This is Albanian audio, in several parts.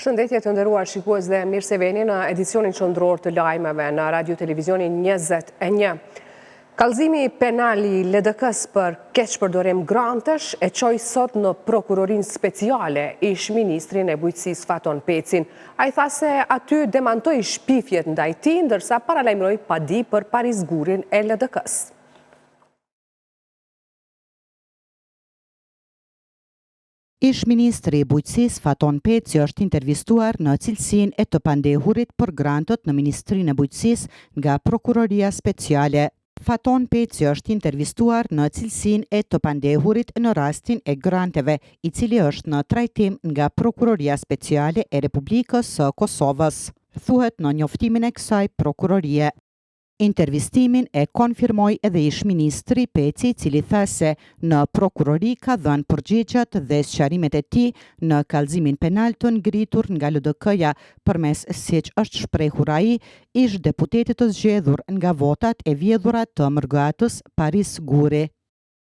Përshëndetje të nderuar shikues dhe mirë se veni në edicionin qendror të lajmeve në Radio Televizionin 21. Kallëzimi penal I LDK-s për keqpërdorim grantesh e çoi sot në prokurorinë speciale ish ministrin e bujqësisë Faton Pecin. Ai tha se aty demantoi shpifjet ndaj tij, ndërsa paralajmëroi padi për parizgurin e LDK-s. Ish ministri I bujqësisë Faton Peci është intervistuar në cilësinë e të pandehurit për grantët në Ministrinë e Bujqësisë nga Prokuroria Speciale. Faton Peci është intervistuar në cilësinë e të pandehurit në rastin e granteve, I cili është në trajtim nga Prokuroria Speciale e Republikës së Kosovës, thuhet në njoftimin e kësaj prokurorie. Intervistimin e konfirmoi edhe ish ministri Peci, I cili tha se në prokurori ka dhënë përgjigjet dhe sqarimet e tij në kallëzimin penal të ngritur nga LDK-ja, përmes siç është shprehur ai, ish deputetit të zgjedhur nga votat e vjedhura të MRG-s Paris Guri.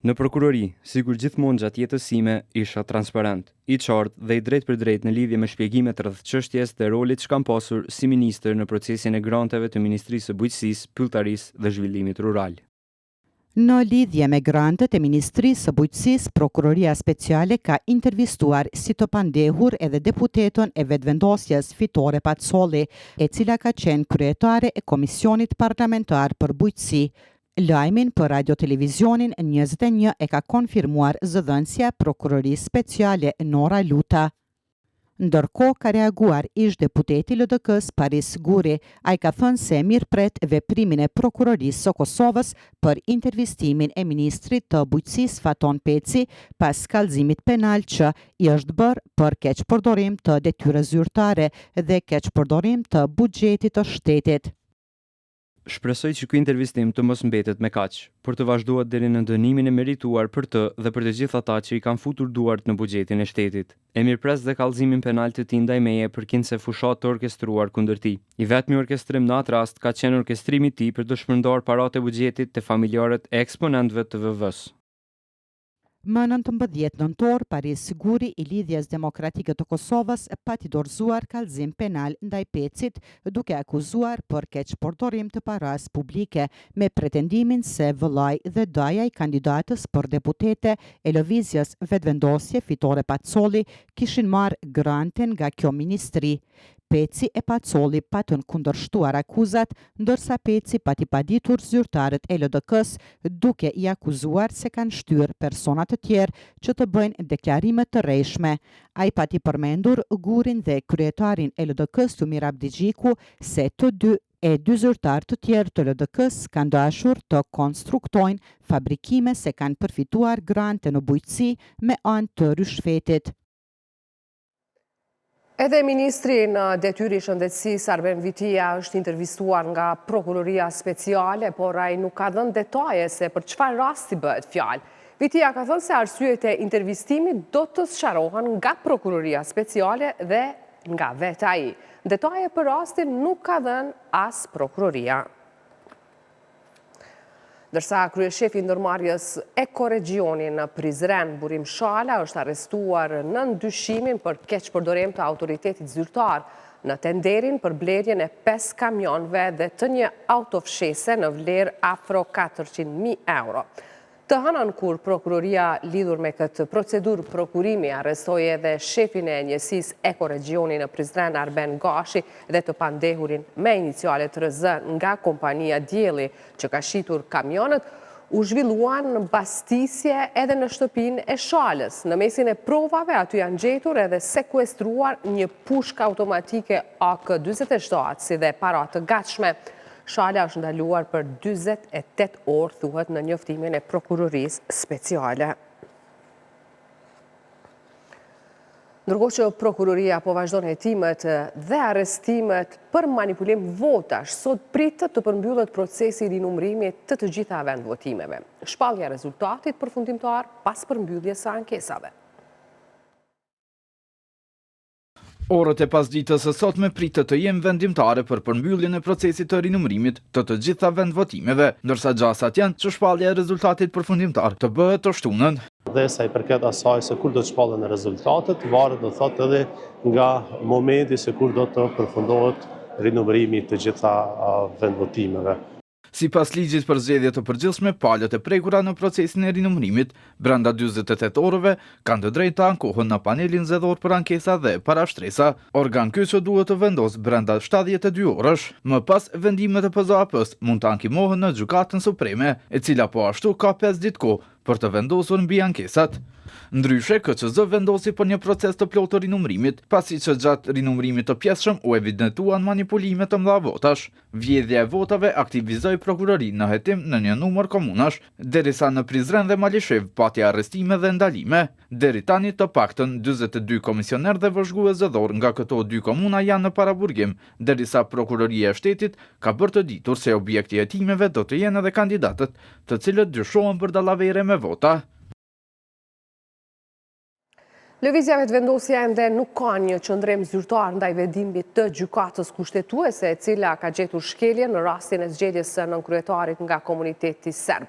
Në prokurori, sikur gjithmonë gjatë jetës sime, isha transparent, I qartë dhe I drejt për drejt në lidhje me shpjegimet rreth çështjes dhe rolit që kam pasur si ministër në procesin e granteve të Ministrisë së Bujqësisë, Pylltarisë dhe Zhvillimit Rural. Në lidhje me grantet e Ministrisë së Bujqësisë, Prokuroria Speciale ka intervistuar si të pandehur edhe deputetën e vetëvendosjes Fitore Pacolli, e cila ka qenë kryetare e Komisionit Parlamentar për Bujqësi. Lajmin për Radio Televizionin 21 e ka konfirmuar zëdhënësja Prokurorisë Speciale Nora Luta. Ndërkohë ka reaguar ish deputeti LDK-s Paris Guri. Ai ka thënë se mirëpret veprimin e Prokurorisë së Kosovës për intervistimin e ministrit të bujqësisë Faton Peci pas kallëzimit penal që I është bërë për keqpërdorim të detyrës zyrtare dhe keqpërdorim të buxhetit të shtetit. Shpresoj që ky intervistim të mos mbetet me kaq, por të vazhdohet deri në dënimin e merituar për të dhe për të gjithë ata që I kanë futur duart në buxhetin e shtetit. E mirëpres dhe kallëzimin penal të tij ndaj meje përkinse fushat të orkestruar kundër tij. I vetmi orkestrim në atë rast ka qenë orkestrimi I tij për të shpërndar paratë e buxhetit te familjarët e eksponentëve të VV-s. Më 19 nëntor, Paris Guri I Lidhjes Demokratike të Kosovës pati dorëzuar kallëzim penal ndaj Pecit, duke akuzuar për keqpërdorim të paras publike, me pretendimin se vëllai dhe daja I kandidatës për deputete e lëvizjes vetëvendosje Fitore Pacolli kishin marrë grante nga kjo ministri. Peci e Pacolli patën kundërshtuar akuzat, ndërsa Peci pati paditur zyrtarët e LDK-s, duke I akuzuar se kanë shtyr persona të tjerë që të bëjnë deklarime të rreshme. Ai pati përmendur Gurin dhe kryetarin e LDK-s Tumir Abdigjiku se të dy zyrtarë të tjerë të LDK-s kanë dashur të konstruktojnë fabrikime se kanë përfituar grante në bujqësi me anë të rishfetit. Edhe ministri në detyri shëndetësisë Arben Vitia është intervistuar nga Prokuroria Speciale, por ai nuk ka dhënë detaje se për çfarë rasti bëhet fjalë. Vitia ka thënë se arsyet e intervistimit do të sqarohen nga Prokuroria Speciale dhe nga vetë ai. Detaje për rastin nuk ka dhënë as Prokuroria. Dërsa kryeshefi ndërmarrjes Ekoregioni në Prizren, Burim Shala, është arrestuar në ndyshimin për keqpërdorim të autoritetit zyrtar në tenderin për blerjen e 5 kamionëve dhe të një autofshese në vlerë afro 400.000 euro. Të hënën kur prokuroria lidhur me këtë procedur prokurimi arrestoi edhe shefin e njësisë Ekoregioni në Prizren Arben Gashi dhe të pandehurin me inicialet RZ nga kompania Dielli që ka shitur kamionët, u zhvilluan bastisje edhe në shtëpinë e Shalës. Në mesin e provave aty janë gjetur edhe sekuestruar një pushkë automatike AK-47 si dhe para të gatshme. Shala është ndaluar për 48 orë, thuhet në njoftimin e Prokurorisë Speciale. Ndërkohë që Prokuroria po vazhdon hetimet dhe arrestimet për manipulim votash, sot pritet të përmbyllet procesi I rinumërimit të gjitha vendvotimeve. Shpallja e rezultatit përfundimtar pas përmbylljes së ankesave. Orët e pasdites së sotme pritet të jenë vendimtare për përmbylljen e procesit të rinumërimit të gjitha vendvotimeve, ndërsa gjasat janë që shpallja e rezultatit përfundimtar të bëhet të shtunën. dhe sa i përket asaj se kur do të shpallen rezultatet, varet do thotë edhe nga momenti se kur do të përfundohet rinumërimi të gjitha vendvotimeve. Sipas ligjit për zgjedhje të përgjithshme, palët e prekura në procesin e rinumërimit brenda 48 orëve kanë të drejtë të ankohen në panelin zgjedhor për ankesa dhe parashtresa. Organ ky që duhet të vendosë brenda 72 orësh. Më pas, vendimet e PZAP-s mund të ankimohen në Gjykatën Supreme, e cila po ashtu ka 5 ditë kohë për të vendosur mbi ankesat. Ndryshe, KQZ vendosi për një proces të plotë të rinumërimit, pasi që gjatë rinumërimit të pjesshëm u evidentuan manipulime të mëdha votash. Vjedhja e votave aktivizoi prokurori në hetim në një numër komunash, derisa në Prizren dhe Malishev pati arrestime dhe ndalime. Deri tani të paktën 42 komisioner dhe vëzhgues zgjedhor nga këto 2 komuna janë në paraburgim, derisa prokuroria e shtetit ka bërë të ditur se objekti i hetimeve do të jenë edhe kandidatët, të cilët dyshohen për dallavere me vota. Lëvizja vetëvendosja ende nuk ka një qëndrim zyrtar ndaj vendimit të gjykatës kushtetuese, e cila ka gjetur shkelje në rastin e zgjedhjes së nënkryetarit nga komuniteti serb.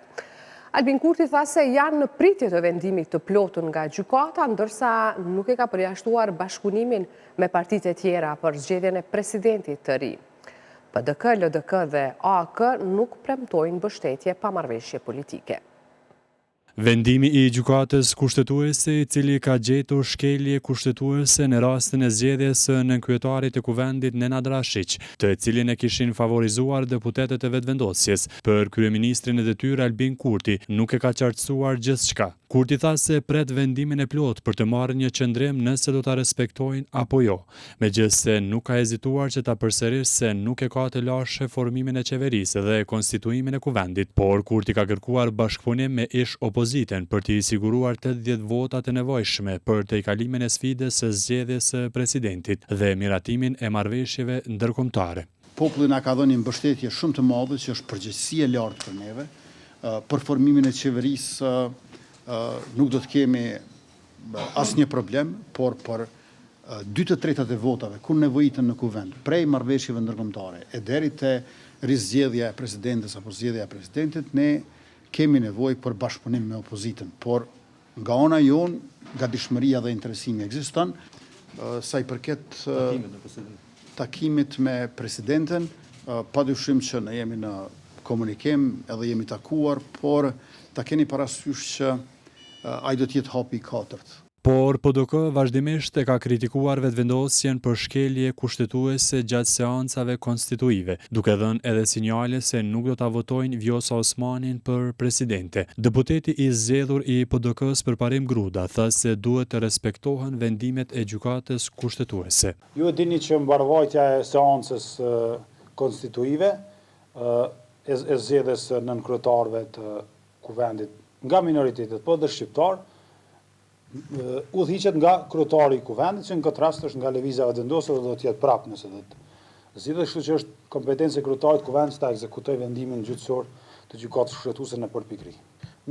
Albin Kurti tha se janë në pritje të vendimit të plotën nga gjykata, ndërsa nuk e ka përjashtuar bashkëpunimin me partitë e tjera për zgjedhjen e presidentit të ri. PDK, LDK dhe AK nuk premtojnë mbështetje pa marrëveshje politike. Vendimi i gjykatës kushtetuese, i cili ka gjetur shkelje kushtetuese në rastin e zgjedhjes së nënkryetarit të kuvendit Nenad Rashiq, të cilin e kishin favorizuar deputetët e vetëvendosjes, për kryeministrin e detyrë Albin Kurti nuk e ka qartësuar gjithçka. Kurti tha se pret vendimin e plot për të marrë një qëndrim nëse do ta respektojnë apo jo, megjithse nuk ka hezituar që ta përsërisë se nuk e ka të lashë formimin e qeverisë dhe konstituimin e kuvendit, por Kurti ka kërkuar bashkëpunim me ish opozitën për të i siguruar 80 votat e nevojshme për të i kalimin e sfidës së zgjedhjes së presidentit dhe miratimin e marrëveshjeve ndërkombëtare. Populli na ka dhënë një mbështetje shumë të madhe që është përgjegjësi e lartë për neve, për formimin e qeverisë nuk do të kemi asnjë problem, por për 2/3 e votave, kur nevojiten në kuvend, prej marrëveshjeve ndërkombëtare e deri te rizgjedhja e presidentes apo zgjedhja e presidentit, ne kemi nevojë për bashkëpunim me opozitën, por nga ana jon gatishmëria dhe interesimi ekziston. Sa i përket takimit me presidenten, padyshim që ne jemi në komunikim, edhe jemi takuar, por ta keni parasysh që ai do të jetë hapi i katërt. Por PDK vazhdimisht e ka kritikuar vetëvendosjen për shkelje kushtetuese gjatë seancave konstituive, duke dhënë edhe sinjale se nuk do ta votojnë Vjosa Osmanin për presidente. Deputeti i zgjedhur i PDK-s përparim Gruda tha se duhet të respektohen vendimet e gjykatës kushtetuese. Ju e dini që mbarvajtja e seancës konstituive e zgjedhjes nënkryetarëve të kuvendit nga minoritetet, po dhe shqiptar, udhëhiqet nga kryetari i kuvendit, që në këtë rast është nga lëvizja vetëvendosur dhe do të jetë prapë nëse do të zgjidhet, kështu që është kompetencë e kryetarit të kuvendit ta ekzekutojë vendimin gjyqësor të gjykatës kushtetuese në përpikëri.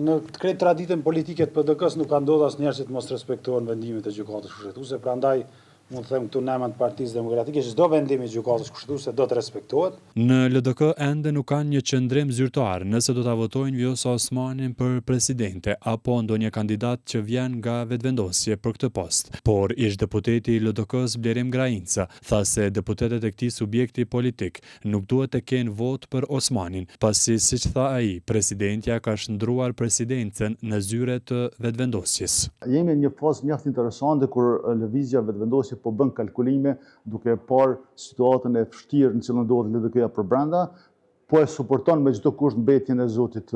Në krejt traditën politike të PDK-s nuk ka ndodhur asnjëherë që të mos respektohen vendimet e gjykatës kushtetuese, prandaj mund të them këtu në emër të Partisë Demokratike që çdo vendim i gjykatës kushtetuese do të respektohet. Në LDK ende nuk kanë një qëndrim zyrtar nëse do ta votojnë Vjosa Osmanin për presidente apo ndonjë kandidat që vjen nga vetëvendosje për këtë post. Por ish deputeti i LDK-s Blerim Grajinca tha se deputetët e këtij subjekti politik nuk duhet të kenë vot për Osmanin, pasi siç tha ai, presidentja ka shndruar presidencën në zyre të vetëvendosjes. Jemi në një fazë mjaft interesante kur lëvizja vetëvendosje po bën kalkulime duke parë situatën e vështirë në cilën ndodhet LDK-ja për brenda, po e suporton me çdo kusht mbetjen e zotit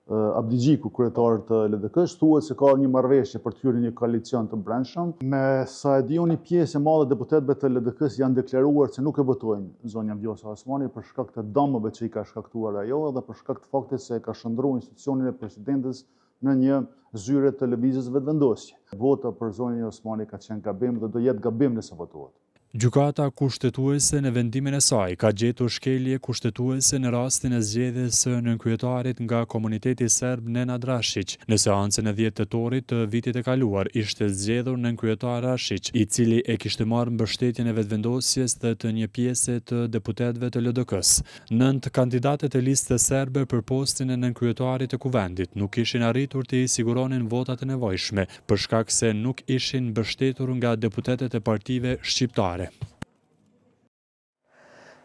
Abdigjiku, kryetarit të LDK-s, thuhet se ka një marrëveshje për të hyrë një koalicion të brendshëm. Me sa e di unë, një pjesë e madhe deputetëve të LDK-s janë deklaruar se nuk e votojnë zonja Vjosa Osmani për shkak të dëmeve që i ka shkaktuar ajo dhe për shkak të faktit se ka shndruar institucionin e presidentes në një zyre të lëvizjes vetëvendosje. Vota për zonjën Osmani ka qenë gabim dhe do jetë gabim nëse votohet. Gjykata kushtetuese në vendimin e saj ka gjetur shkelje kushtetuese në rastin e zgjedhjes së nënkryetarit nga komuniteti serb Nenad Rashić. Në seancën e 10 tetorit të vitit e kaluar ishte zgjedhur nënkryetar Rashić, i cili e kishte marrë mbështetjen e vetvendosjes dhe të një pjese të deputetëve të LDK-s. 9 kandidatët e listës serbe për postin e nënkryetarit të kuvendit nuk ishin arritur të i siguronin votat e nevojshme për shkak se nuk ishin mbështetur nga deputetët e partive shqiptare.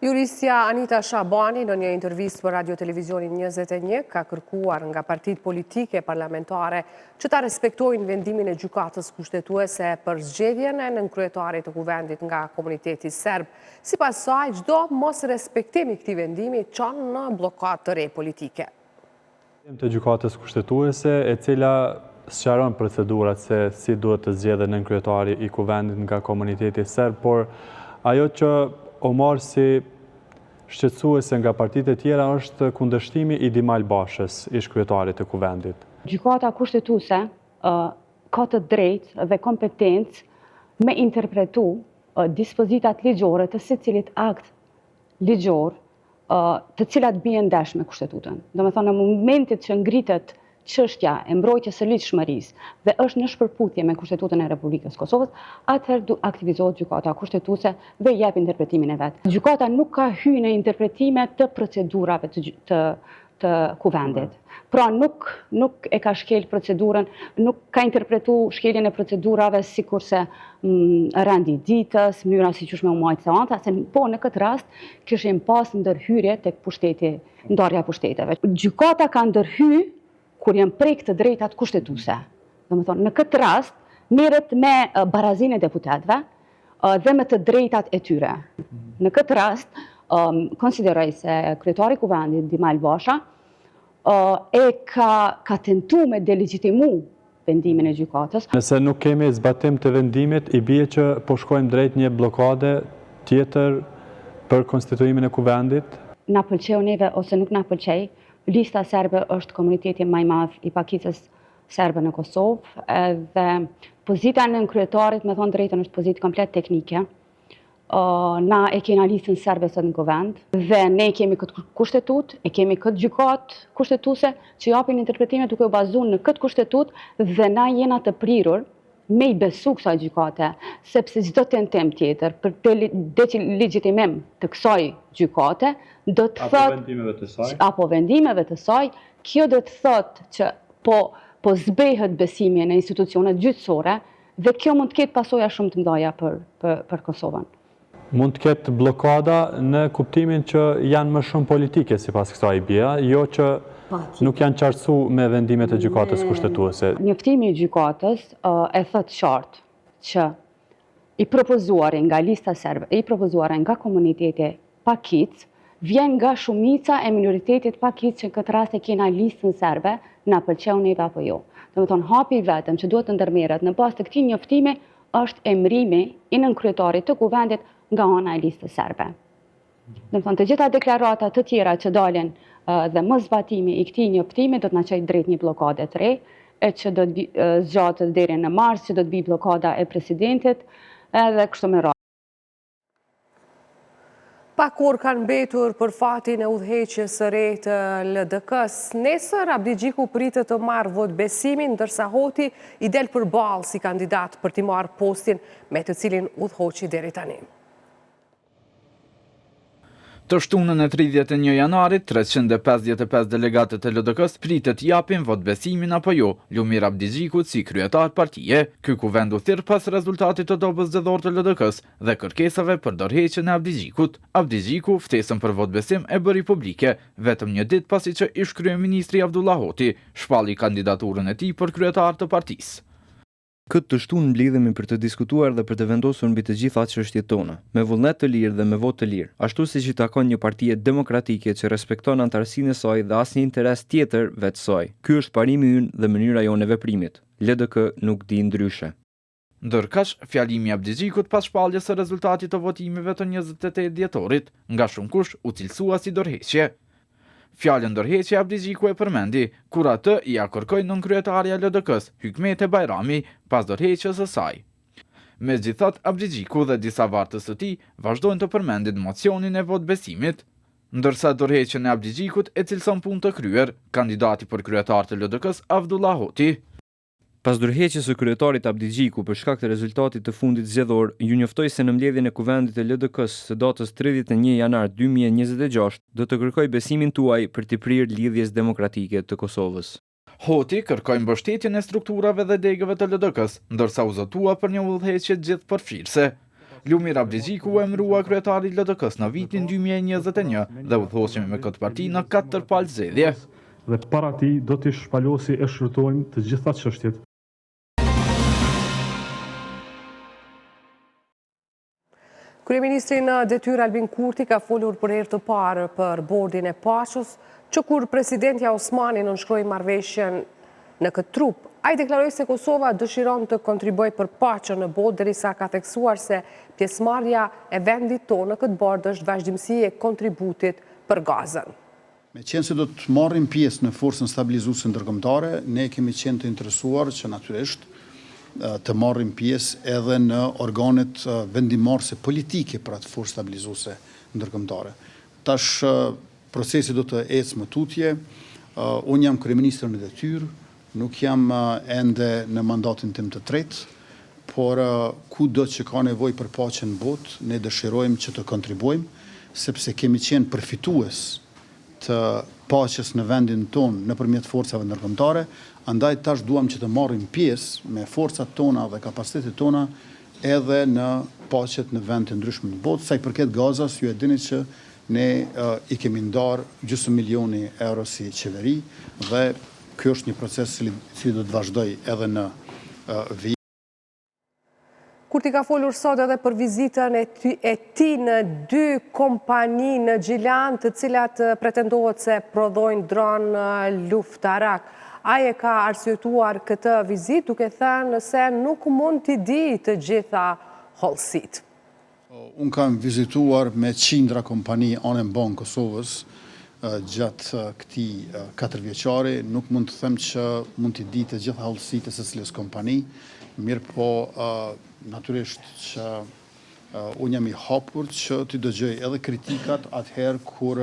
Juristja Anita Shabani në një intervistë për Radio Televizionin 21 ka kërkuar nga partitë politike parlamentare që ta respektojnë vendimin e gjykatës kushtetuese për zgjedhjen e nënkryetarit të kuvendit nga komuniteti serb. Sipas saj, çdo mos respektim i këtij vendimi çon në bllokat të re politike. Të gjykatës kushtetuese, e cila sqaron procedurat se si duhet të zgjedhet nënkryetari i kuvendit nga komuniteti serb, por ajo që o marë si shqetësuese nga partitë e tjera është kundërshtimi i Dimal Bashës, ish kryetarit të kuvendit. Gjykata kushtetuese ka të drejtë dhe kompetencë me interpretu dispozitat ligjore të secilit akt ligjor të cilat bien ndesh me kushtetutën. Domethënë, në momentit që ngritet çështja e mbrojtjes së ligjshmërisë dhe është në shpërputhje me Kushtetutën e Republikës Kosovës, atëherë aktivizohet gjykata kushtetuese dhe jep interpretimin e vet. Gjykata nuk ka hyrë në interpretime të procedurave të kuvendit. Pra nuk e ka shkel procedurën, nuk ka interpretu shkeljen e procedurave sikurse rendi ditës, mënyra si qysh me u marrë seanca, po në këtë rast kishin pas ndërhyrje tek pushteti, ndarja e pushteteve. Gjykata ka ndërhyrë kur janë prek të drejtat kushtetuese. Domethënë, në këtë rast merret me barazinë e deputetëve dhe me të drejtat e tyre. Në këtë rast, konsideroj se kryetari i kuvendit Dimal Basha e ka tentuar me delegjitimu vendimin e gjykatës. Nëse nuk kemi zbatim të vendimit, i bie që po shkojmë drejt një blokade tjetër për konstituimin e kuvendit. Na pëlqeu neve ose nuk na pëlqej, lista serbe është komuniteti më i madh i pakicës serbe në Kosovë, dhe pozita në nënkryetarit, me thonë drejtën, është pozitë komplet teknike. Na e kena listën serbe sot në kuvend, dhe ne kemi këtë kushtetut, e kemi këtë gjykat kushtetuese që japin interpretime duke u bazuar në këtë kushtetut, dhe na jena të prirur me i besu kësaj gjykate, sepse çdo tentim tjetër për delegitimim të kësaj gjykate do të thotë apo vendimeve të saj, kjo do të thotë që po zbehet besimi në institucionet gjyqësore dhe kjo mund të ketë pasoja shumë të mëdha për Kosovën. Mund të ketë blokada në kuptimin që janë më shumë politike sipas kësaj bie, jo që nuk janë qartësu me vendimet e gjykatës kushtetuese. Njoftimi i gjykatës e thot qartë që i propozuar nga lista serbe, i propozuar nga komuniteti pakic, vjen nga shumica e minoritetit pakic që në këtë rast e kena listën serbe, na pëlqeu neve apo jo. Domethënë, hapi vetëm që duhet të ndërmerret në bazë të këtij njoftimi është emërimi i nënkryetarit të kuvendit nga ana e listës serbe. Domethënë, të gjitha deklaratat të tjera që dalin dhe mos zbatimi i këtij njoftimi do të na çojë drejt një blokade të re, që do të zgjatet deri në mars, që do të bëj blokada e presidentit, edhe kështu me radhë. Pak orë kanë mbetur për fatin e udhëheqjes së re të LDK-s. Nesër Abdi Gjiku pritet të marrë vot besimin, ndërsa Hoti i del përballë si kandidat për të marrë postin me të cilin udhëhoqi deri tani. Të shtunën e 31 janarit, 355 delegatët e LDK-s pritet japin vot besimin apo jo Lumir Abdi Gjikut si kryetar partije. Ky kuvend u thirr pas rezultatit të dobës zgjedhore të LDK-s dhe kërkesave për dorëheqjen e Abdi Gjikut. Abdi Gjiku ftesën për vot besim e bëri publike vetëm një ditë pasi që ish kryeministri Abdullah Hoti shpalli kandidaturën e tij për kryetar të partisë. Këtë të shtunë mblidhemi për të diskutuar dhe për të vendosur mbi të gjitha çështjet tona, me vullnet të lirë dhe me votë të lirë, ashtu siç i takon një partie demokratike që respekton antarësinë e saj dhe asnjë interes tjetër veç saj. Ky është parimi ynë dhe mënyra jonë e veprimit. LDK nuk di ndryshe. Ndërkësh, fjalimi Abdi Gjikut pas shpalljes së rezultatit të votimeve të 28 dhjetorit, nga shumë kush u cilësua si dorëheqje. Fjalën dorëheqje Abdi Gjiku e përmendi kur atë ia kërkoi nënkryetaria e LDK-s, Hykmete Bajrami, pas dorëheqjes së saj. Megjithatë, Abdigjiku dhe disa vartës të tij vazhdojnë të përmendin mocionin e votbesimit. Ndërsa dorëheqjen e Abdigjikut e cilëson punë të kryer kandidati për kryetar të LDK-s Avdullah Hoti. Pas dorëheqjes së kryetarit Abdigjiku për shkak të rezultatit të fundit zgjedhor, ju njoftoi se në mbledhjen e kuvendit të LDK-s së datës 31 janar 2026 do të kërkoj besimin tuaj për të prirë lidhjes demokratike të Kosovës. Hoti kërkoi mbështetjen e strukturave dhe degëve të LDK-s, ndërsa u zotua për një udhëheqje gjithëpërfshirëse. Lumir Abdigjiku u emërua kryetari i LDK-s në vitin 2021 dhe udhëhoqemi me këtë parti në 4 palë zgjedhje. Dhe para ti do t'i shpalosi e shfrytojmë të gjitha çështjet. Kryeministri në detyrë Albin Kurti ka folur për herë të parë për bordin e paqës, që kur presidentja Osmani nënshkroi marrëveshjen në këtë trup, ai deklaroi se Kosova dëshiron të kontribuojë për paqen në botë derisa ka theksuar se pjesëmarrja e vendit tonë në këtë bord është vazhdimsi e kontributit për Gazën. Me qenë se do të marrim pjesë në forcën stabilizuese ndërkombëtare, ne kemi qenë të interesuar që natyrisht të marrim pjesë edhe në organet vendimarrëse politike për atë forcë stabilizuese ndërkombëtare. Tash procesi do të ecë më tutje. Unë jam kryeministër në detyrë, nuk jam ende në mandatin tim të tretë, por kudo që ka nevojë për paqen në botë, ne dëshirojmë që të kontribuojmë, sepse kemi qenë përfitues të paqes në vendin tonë nëpërmjet forcave ndërkombëtare, andaj tash duam që të marrim pjesë me forcat tona dhe kapacitetet tona edhe në paqet në vende të ndryshme në botë. Sa i përket Gazas, ju e dini që ne i kemi ndarë gjysmë milioni euro si qeveri dhe ky është një proces i cili do të vazhdojë edhe në vijim. Kurti ka folur sot edhe për vizitën e tij në 2 kompani në Gjilan, të cilat pretendohet se prodhojnë dronë luftarak. Ai e ka arsyetuar këtë vizitë duke thënë se nuk mund t'i di të gjitha hollësitë. Unë kam vizituar me qindra kompani anë mban Kosovës gjatë këtij 4 vjeçari, nuk mund të them që mund t'i di të gjitha hollësitë e secilës kompani, mirë po natyrisht që unë jam i hapur që t'i dëgjoj edhe kritikat atëherë kur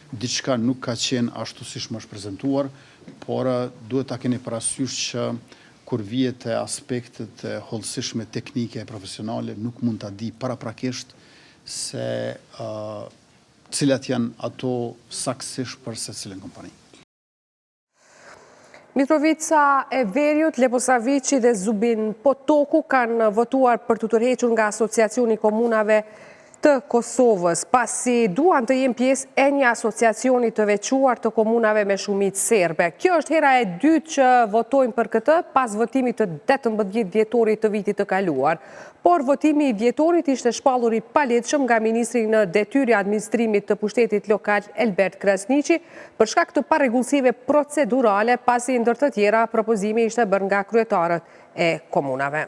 diçka nuk ka qenë ashtu siç më është prezantuar, por duhet ta keni parasysh që kur vihet te aspektet e hollësishme teknike e profesionale, nuk mund ta di paraprakisht se cilat janë ato saktësisht për secilën kompani. Mitrovica e Veriut, Leposavici dhe Zubin Potoku kanë votuar për të tërhequr nga Asociacioni i Komunave të Kosovës, pasi duan të jenë pjesë e një asociacioni të veçuar të komunave me shumicë serbe. Kjo është hera e dytë që votojnë për këtë pas votimit të 18 dhjetorit të vitit të kaluar. Por votimi i dhjetorit ishte shpallur i paligjshëm nga ministri në detyrë i administrimit të pushtetit lokal Elbert Krasniqi për shkak të parregullsive procedurale, pasi ndër të tjera propozimi ishte bërë nga kryetarët e komunave.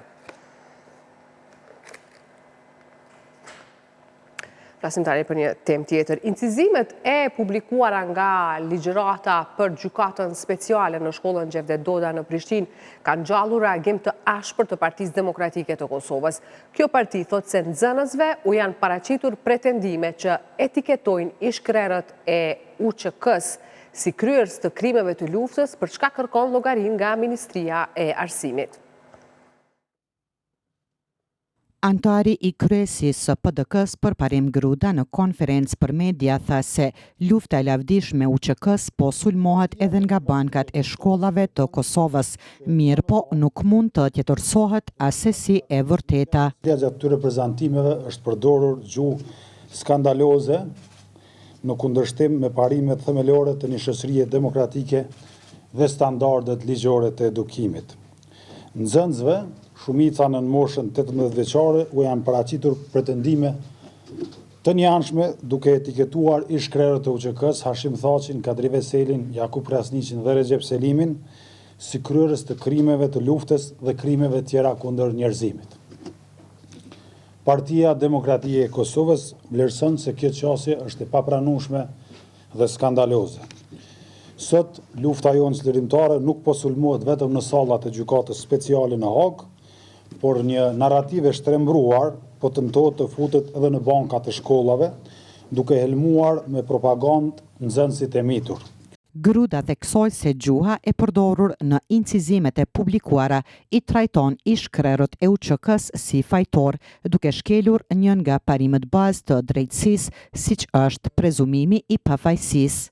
Flasim tani për një temë tjetër. Incizimet e publikuara nga ligjërata për gjykatën speciale në shkollën Gjevdet Doda në Prishtinë kanë ngjallur reagim të ashpër të Partisë Demokratike të Kosovës. Kjo parti thotë se nxënësve u janë paraqitur pretendime që etiketojnë ish-krerët e UÇK-s si kryerës të krimeve të luftës, për çka kërkon llogarin nga Ministria e Arsimit. Antari i kryesisë së PDK-s përparim Gruda në konferencë për media tha se lufta e lavdishme UÇK-s po sulmohet edhe nga bankat e shkollave të Kosovës, mirë po nuk mund të tjetërsohet asesi e vërteta. Gjatë këtyre prezantimeve është përdorur gjuhë skandaloze në kundërshtim me parimet themelore të një shoqërie demokratike dhe standardet ligjore të edukimit. Nxënësve, shumica në moshën 18 vjeçare, u janë paraqitur pretendime të njëanshme duke etiketuar ish-krerët e UÇK-s Hashim Thaqin, Kadri Veselin, Jakub Krasniqin dhe Recep Selimin si kryerës të krimeve të luftës dhe krimeve tjera kundër njerëzimit. Partia Demokratike e Kosovës vlerëson se kjo qasje është e papranueshme dhe skandaloze. Sot, lufta jonë çlirimtare nuk po sulmohet vetëm në sallat e gjykatës speciale në Hagë, por një narrative shtrembruar po tentohet të futet edhe në bankat e shkollave, duke helmuar me propagandë nxënësit e mitur. Gruda theksoi se gjuha e përdorur në incizimet e publikuara i trajton ish-krerët e UÇK-s si fajtor, duke shkelur njën nga parimet bazë të drejtësisë, siç është prezumimi i pafajësisë.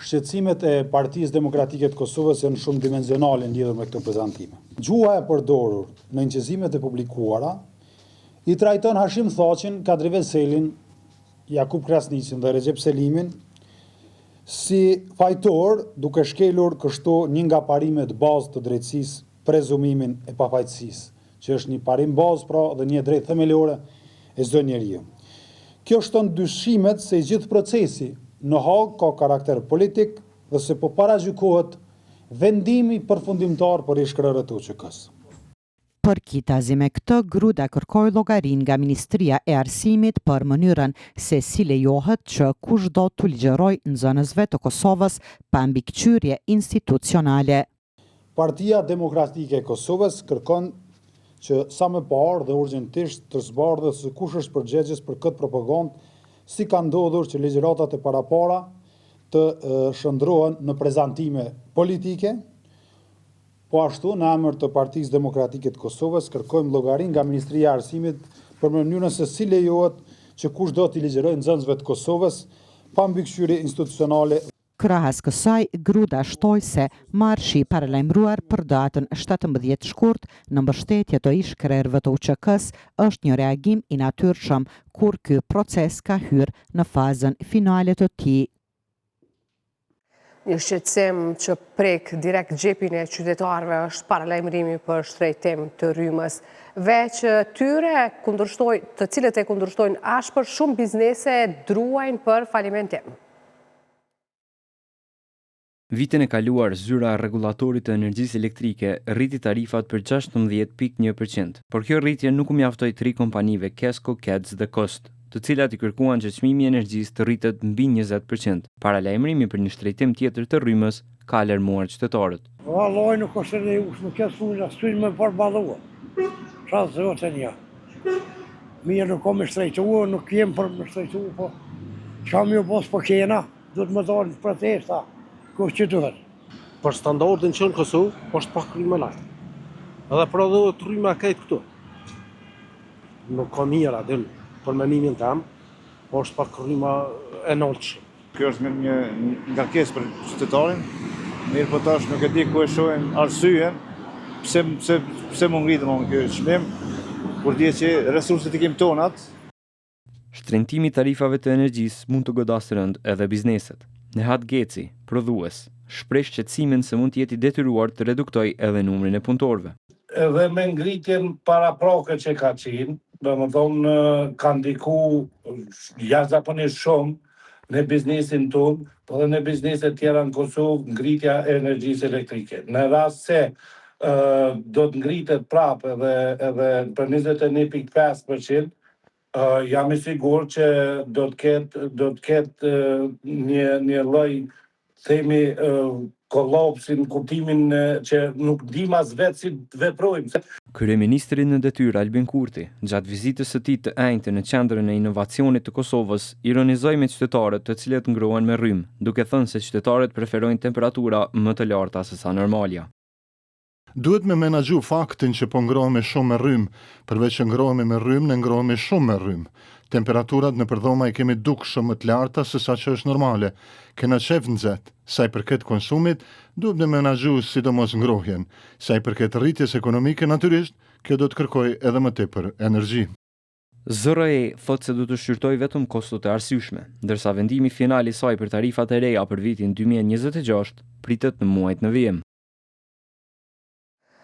Shqetësimet e Partisë Demokratike të Kosovës janë shumë dimensionale në lidhur me këtë prezantime. Gjuha e përdorur në incizimet e publikuara i trajton Hashim Thaçin, Kadri Veselin, Jakub Krasniqin dhe Recep Selimin si fajtor, duke shkelur kështu një nga parimet bazë të drejtësisë, prezumimin e pafajësisë, që është një parim bazë pra dhe një drejtë themelore e çdo njeriu. Kjo shton dyshimet se i gjithë procesi në Hag ka karakter politik dhe se po paragjykohet vendimi përfundimtar për ish-krerët e UÇK-s. Përkitazi me këtë, Gruda kërkoi llogarin nga Ministria e Arsimit për mënyrën se si lejohet që kushdo të ligjerojë nxënësve të Kosovës pa mbikëqyrje institucionale. Partia Demokratike e Kosovës kërkon që sa më parë dhe urgjentisht të zbardhet se kush është përgjegjës për këtë propagandë, si ka ndodhur që ligjëratat e parapara të shndrohen në prezantime politike. Po ashtu, në emër të Partisë Demokratike të Kosovës, kërkojmë llogarin nga Ministria e Arsimit për mënyrën se si lejohet që kushdo t'i ligjërojë nxënësve të Kosovës pa mbikëqyrje institucionale. Krahas kësaj, Gruda shtoi se marshi i paralajmëruar për datën 17 shkurt në mbështetje të ish-krerëve të UÇK-s është një reagim i natyrshëm kur ky proces ka hyrë në fazën finale të tij. Një shqetësim që prek direkt xhepin e qytetarëve është paralajmërimi për shtrejtim të rrymës. Veç tyre të cilët e kundërshtojnë ashpër, shumë biznese druajnë për falimentim. Vitin e kaluar, zyra rregullatorit të energjisë elektrike rriti tarifat për 16.1%, por kjo rritje nuk u mjaftoi 3 kompanive Kesko, Keds dhe Kost, të cilat i kërkuan që çmimi i energjisë të rritet mbi 20%. Paralajmërimi për një shtrejtim tjetër të rrymës ka alarmuar qytetarët. Vallai nuk është e lejuar, nuk ka fulla, s'yn më përballua. Çfarë zotë një. Mirë nuk kam shtrejtuar, nuk jem për më shtrejtuar, po çam ju bos po kena, do të më dalin protesta. Ku që duhet? Për standardin që në Kosovë, është pak rrymë lart. Edhe pra dhe të rrymë këtë këtu. Nuk ka mira, dhe për menimin tam, është pak rrymë e nëllqë. Kjo është një ngarkesë për qytetarin, mirë po tash nuk e di ku e shohin arsyen, pse më ngritë më kjo çmim, kur di që resurset i kemi tonat. Shtrëngtimi i tarifave të energjisë mund të godasë rënd edhe bizneset. Nehat Geci, prodhues, shpreh shqetësimin se mund të jetë i detyruar të reduktoj edhe numrin e punëtorëve. Edhe me ngritjen paraprake që ka qenë, domethënë ka ndiku jashtëzakonisht shumë në biznesin tonë, po dhe në bizneset tjera në Kosovë ngritja e energjisë elektrike. Në rast se do të ngritet prapë edhe për 21.5%, jam i sigur që do të ketë një lloj themi kollapsi në kuptimin që nuk dim as vetë si të veprojmë. Kryeministri në detyrë Albin Kurti, gjatë vizitës së tij të enjtë në qendrën e inovacionit të Kosovës, ironizoi me qytetarët të cilët ngrohen me rrymë, duke thënë se qytetarët preferojnë temperatura më të larta se sa normalja. Duhet me menaxhu faktin që po ngrohemi shumë me rrymë, përveç që ngrohemi me rrymë, ne ngrohemi shumë me rrymë. Temperaturat në përdhoma i kemi dukshëm më të larta se sa që është normale. Kena qef nxehtë. Sa i përket konsumit, duhet me menaxhu sidomos ngrohjen. Sa i përket rritjes ekonomike, natyrisht, kjo do të kërkojë edhe më tepër energji. ZRE thotë se do të shqyrtoj vetëm kostot e arsyeshme, ndërsa vendimi final i saj për tarifat e reja për vitin 2026 pritet në muajt në vijim.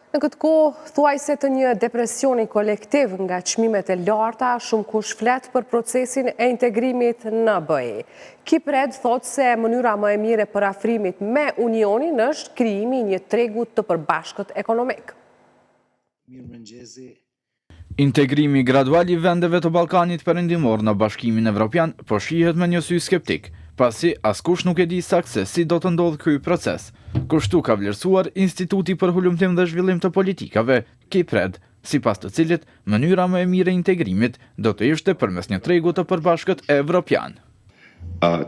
Në këtë kohë, thuajse të një depresioni kolektiv nga çmimet e larta, shumë kush flet për procesin e integrimit në BE. Kipred thotë se mënyra më e mire për afrimit me Unionin është krijimi një tregu të përbashkët ekonomik. Integrimi gradual i vendeve të Ballkanit Perëndimor në Bashkimin Evropian po shihet me një sy skeptik, pasi askush nuk e di saktë se si do të ndodhë ky proces. Kështu ka vlerësuar Instituti për Hulumtim dhe Zhvillim të Politikave, Kipred, sipas të cilit mënyra më e mirë e integrimit do të ishte përmes një tregu të përbashkët evropian.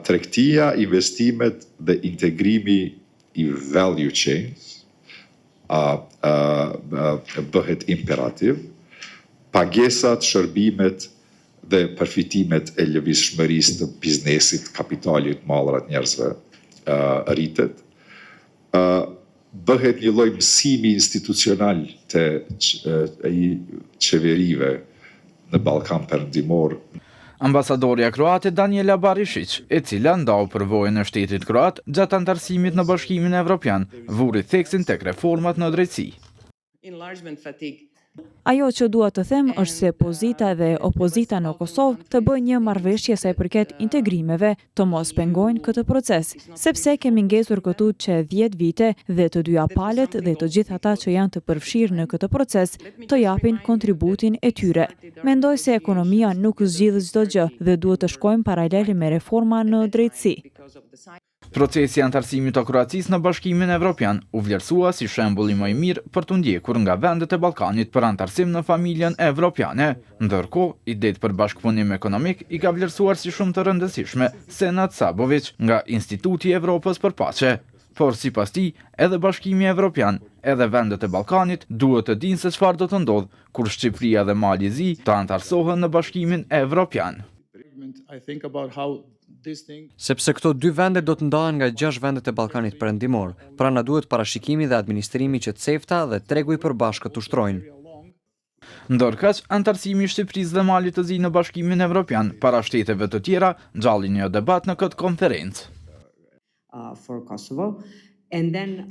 Tregtia, investimet dhe integrimi i value chains bëhet imperativ, pagesat, shërbimet dhe përfitimet e lëvizshmërisë të biznesit, kapitalit, mallrat njerëzve rritet. Bëhet një lloj mësimi institucional të qeverive në Ballkan Perëndimor. Ambasadorja kroate Daniela Barishić, e cila ndau përvojën e shtetit kroat gjatë antarësimit në Bashkimin Evropian, vuri theksin tek reformat në drejtësi. Ajo që dua të them është se pozita dhe opozita në Kosovë të bëjnë një marrëveshje sa i përket integrimeve të mos pengojnë këtë proces, sepse kemi ngecur këtu që 10 vite dhe të dyja palët dhe të gjithë ata që janë të përfshirë në këtë proces të japin kontributin e tyre. Mendoj se ekonomia nuk zgjidh çdo gjë dhe duhet të shkojmë paralel me reforma në drejtësi. Procesi i antarësimit të Kroacisë në Bashkimin Evropian u vlerësua si shembulli më i mirë për të ndjekur nga vendet e Ballkanit për antarësim në familjen evropiane. Ndërkohë, idetë për bashkëpunim ekonomik i ka vlerësuar si shumë të rëndësishme Senat Sabović nga Instituti i Evropës për Paqe. Por sipas tij, edhe Bashkimi Evropian, edhe vendet e Ballkanit duhet të dinë se çfarë do të ndodhë kur Shqipëria dhe Mali i Zi të antarësohen në Bashkimin Evropian. Sepse këto dy vende do të ndahen nga 6 vendet e Ballkanit Perëndimor, pra na duhet parashikimi dhe administrimi që cefta dhe tregu i përbashkët ushtrojnë. Ndërkaq, antarësimi i Shqipërisë dhe Malit të Zi në Bashkimin Evropian para shteteve të tjera gjalli një debat në këtë konferencë.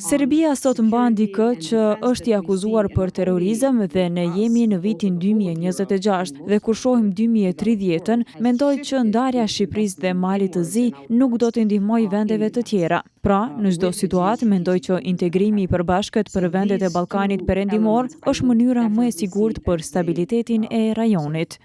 Serbia sot mban dikë që është i akuzuar për terrorizëm dhe ne jemi në vitin 2026 dhe kur shohim 2030-ën, mendoj që ndarja e Shqipërisë dhe Malit të Zi nuk do të ndihmojë vendeve të tjera. Pra, në çdo situatë mendoj që integrimi i përbashkët për vendet e Ballkanit Perëndimor është mënyra më e sigurt për stabilitetin e rajonit.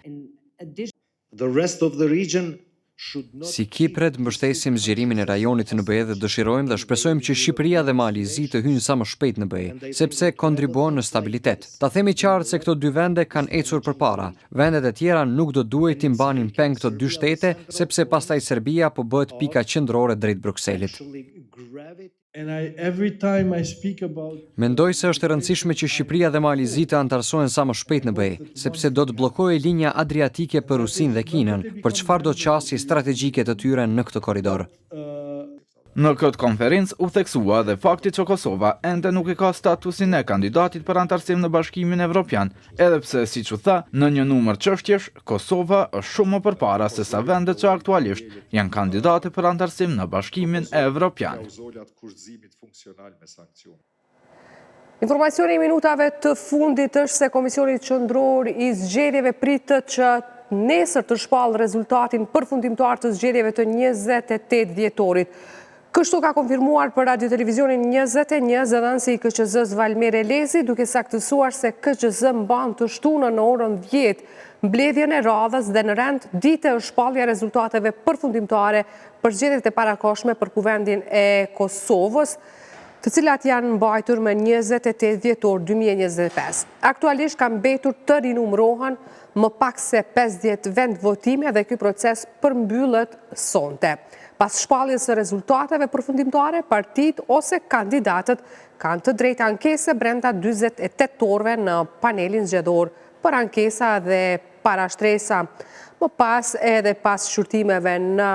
Si Kipret mbështesim zgjerimin e rajonit në BE dhe dëshirojmë dhe shpresojmë që Shqipëria dhe Mali i Zi të hyjnë sa më shpejt në BE, sepse kontribuon në stabilitet. Ta themi qartë se këto dy vende kanë ecur përpara. Vendet e tjera nuk do duhet t'i mbanin peng këto dy shtete, sepse pastaj Serbia po bëhet pika qendrore drejt Brukselit. Mendoj se është e rëndësishme që Shqipëria dhe Mali i Zi të antarësohen sa më shpejt në BE, sepse do të bllokojë linja adriatike për Rusinë dhe Kinën, për çfarëdo qasje strategjike të tyre në këtë korridor. Në këtë konferencë u theksua dhe fakti që Kosova ende nuk e ka statusin e kandidatit për antarësim në Bashkimin Evropian, edhe pse, siç u tha, në një numër çështjesh, Kosova është shumë më përpara se sa vendet që aktualisht janë kandidate për antarësim në Bashkimin Evropian. Informacioni i minutave të fundit është se Komisioni Qendror i Zgjedhjeve pritet që nesër të shpallë rezultatin përfundimtar të zgjedhjeve të 28 dhjetorit. Kështu ka konfirmuar për Radio Televizionin 21 zëdhënësi i KQZ-s Valmer Elezi, duke saktësuar se KQZ mban të shtunën në orën 10 mbledhjen e radhës dhe në rend dite është shpallja rezultateve përfundimtare për zgjedhjet e parakohshme për Kuvendin e Kosovës, të cilat janë mbajtur me 28 dhjetor 2025. Aktualisht kanë mbetur të rinumërohen më pak se 50 vend votime dhe ky proces përmbyllet sonte. Pas shpalljes së rezultateve përfundimtare, partitë ose kandidatët kanë të drejtë ankese brenda 48 orëve në panelin zgjedhor për ankesa dhe parashtresa. Më pas edhe pas shurtimeve në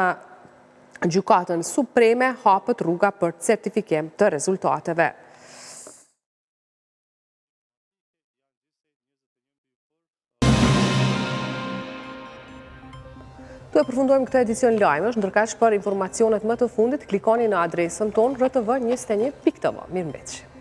Gjykatën Supreme hapet rruga për certifikim të rezultateve. Tu e përfundojmë këtë edicion lajmësh, ndërkaq për informacionet më të fundit, klikoni në adresën tonë rtv21.tv. Mirëmbëngjes.